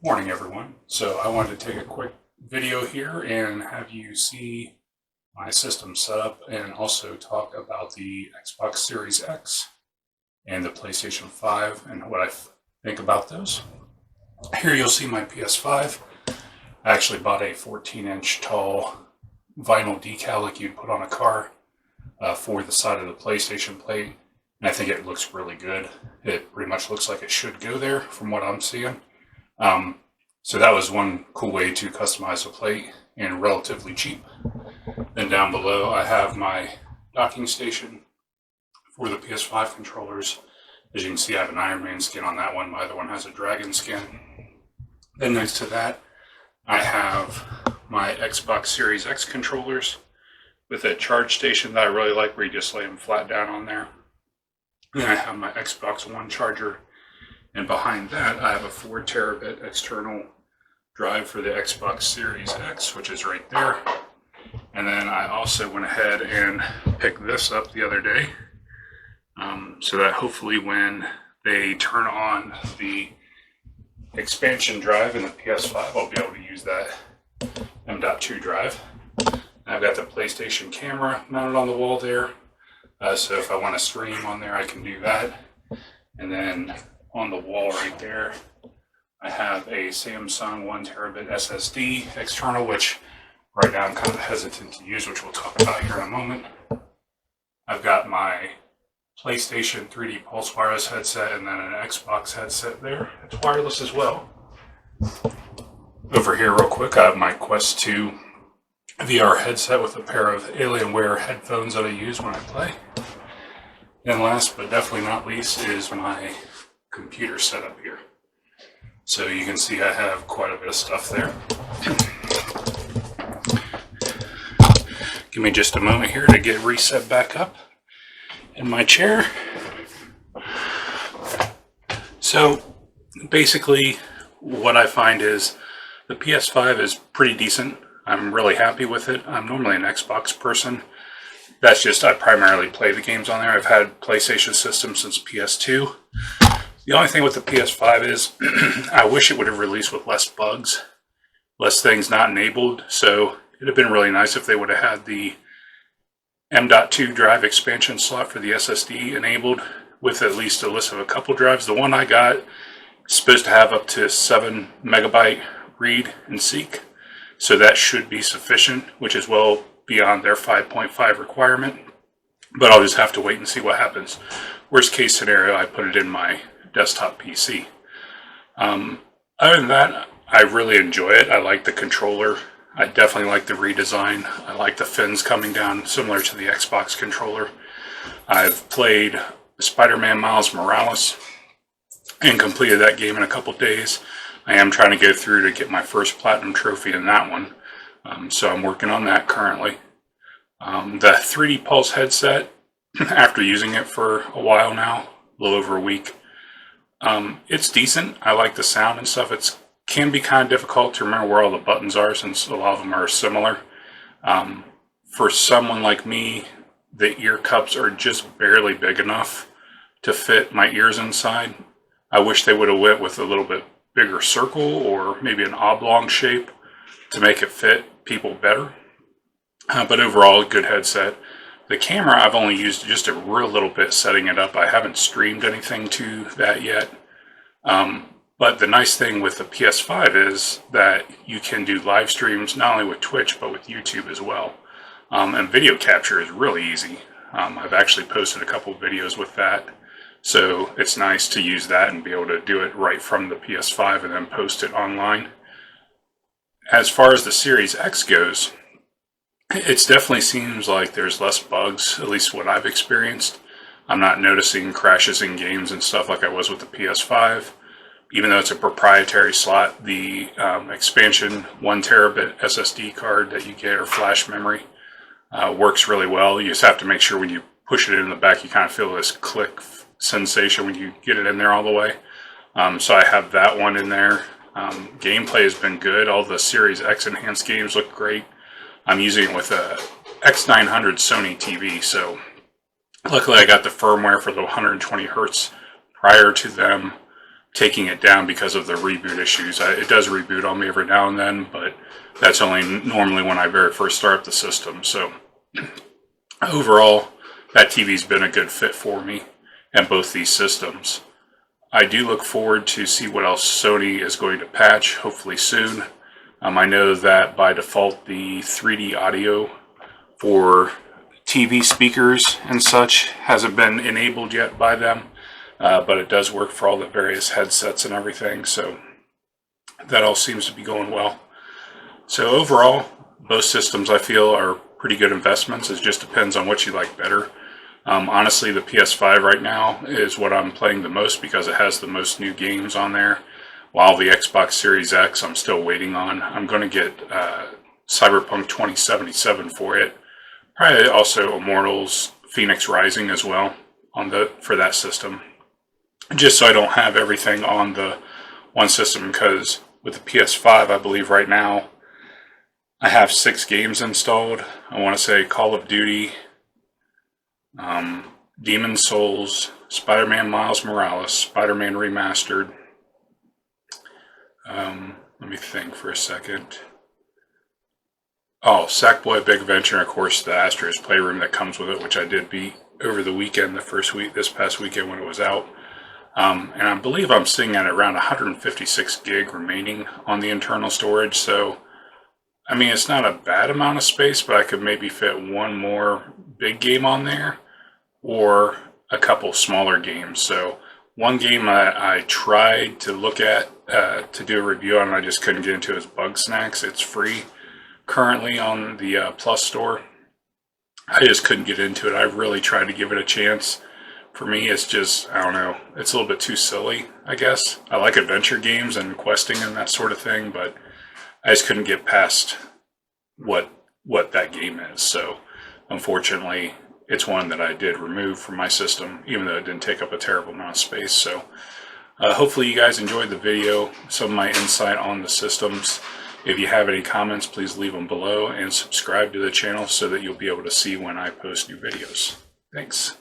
Morning everyone. So I wanted to take a quick video here and have you see my system setup and also talk about the Xbox Series X and the PlayStation 5 and what I think about those. Here you'll see my PS5. I actually bought a 14-inch tall vinyl decal like you'd put on a car for the side of the PlayStation plate, and I think it looks really good. It pretty much looks like it should go there from what I'm seeing. So that was one cool way to customize a plate and relatively cheap. Then down below I have my docking station for the PS5 controllers. As you can see, I have an Iron Man skin on that one. My other one has a dragon skin. Then next to that I have my Xbox Series X controllers with a charge station that I really like where you just lay them flat down on there. Then I have my Xbox One charger, and behind that I have a 4 terabit external drive for the Xbox Series X, which is right there. And then I also went ahead and picked this up the other day, so that hopefully when they turn on the expansion drive in the PS5, I'll be able to use that M.2 drive. I've got the PlayStation camera mounted on the wall there, so if I want to stream on there I can do that. And then on the wall right there I have a Samsung 1 terabit SSD external, which right now I'm kind of hesitant to use, which we'll talk about here in a moment. I've got my PlayStation 3D Pulse wireless headset and then an Xbox headset there. It's wireless as well. Over here real quick, I have my Quest 2 VR headset with a pair of Alienware headphones that I use when I play. And last but definitely not least is my computer setup here. So you can see I have quite a bit of stuff there. Give me just a moment here to get reset back up in my chair. So basically what I find is the PS5 is pretty decent. I'm really happy with it. I'm normally an Xbox person. That's just, I primarily play the games on there. I've had PlayStation systems since PS2. The only thing with the PS5 is I wish it would have released with less bugs, less things not enabled. So it'd have been really nice if they would have had the M.2 drive expansion slot for the SSD enabled with at least a list of a couple drives. The one I got is supposed to have up to 7 megabyte read and seek. So that should be sufficient, which is well beyond their 5.5 requirement. But I'll just have to wait and see what happens. Worst case scenario, I put it in my desktop PC. Other than that, I really enjoy it. I like the controller. I definitely like the redesign. I like the fins coming down, similar to the Xbox controller. I've played Spider-Man Miles Morales and completed that game in a couple days. I am trying to go through to get my first platinum trophy in that one. So I'm working on that currently. The 3D Pulse headset, after using it for a while now, a little over a week, it's decent. I like the sound and stuff. It can be kind of difficult to remember where all the buttons are since a lot of them are similar. For someone like me, the ear cups are just barely big enough to fit my ears inside. I wish they would have went with a little bit bigger circle or maybe an oblong shape to make it fit people better. But overall, a good headset. The camera I've only used just a real little bit setting it up. I haven't streamed anything to that yet. But the nice thing with the PS5 is that you can do live streams not only with Twitch but with YouTube as well. And video capture is really easy. I've actually posted a couple of videos with that. So it's nice to use that and be able to do it right from the PS5 and then post it online. As far as the Series X goes, it definitely seems like there's less bugs, at least what I've experienced. I'm not noticing crashes in games and stuff like I was with the PS5. Even though it's a proprietary slot, the expansion 1 terabit SSD card that you get, or flash memory, works really well. You just have to make sure when you push it in the back, you kind of feel this click sensation when you get it in there all the way. So I have that one in there. Gameplay has been good. All the Series X enhanced games look great. I'm using it with a X900 Sony TV, so luckily I got the firmware for the 120 hertz prior to them taking it down because of the reboot issues. It does reboot on me every now and then, but that's only normally when I very first start up the system. So overall, that TV's been a good fit for me and both these systems. I do look forward to see what else Sony is going to patch, hopefully soon. I know that by default the 3D audio for TV speakers and such hasn't been enabled yet by them, but it does work for all the various headsets and everything, so that all seems to be going well. So overall, both systems I feel are pretty good investments. It just depends on what you like better. Honestly, the PS5 right now is what I'm playing the most because it has the most new games on there, while the Xbox Series X I'm still waiting on. I'm going to get Cyberpunk 2077 for it. Probably also Immortals Phoenix Rising as well for that system. Just so I don't have everything on the one system, because with the PS5, I believe right now I have 6 games installed. I want to say Call of Duty, Demon's Souls, Spider-Man Miles Morales, Spider-Man Remastered. Let me think for a second. Oh, Sackboy Big Adventure, and of course the Astro's Playroom that comes with it, which I did beat over the weekend, this past weekend when it was out. And I believe I'm sitting at around 156 gig remaining on the internal storage, so I mean it's not a bad amount of space, but I could maybe fit one more big game on there or a couple smaller games. So one game I tried to look at to do a review on, and I just couldn't get into, is Bug Snacks. It's free currently on the Plus store. I just couldn't get into it. I really tried to give it a chance. For me, it's just, I don't know, it's a little bit too silly, I guess. I like adventure games and questing and that sort of thing, but I just couldn't get past what that game is. So unfortunately, it's one that I did remove from my system, even though it didn't take up a terrible amount of space. So hopefully you guys enjoyed the video, some of my insight on the systems. If you have any comments, please leave them below and subscribe to the channel so that you'll be able to see when I post new videos. Thanks.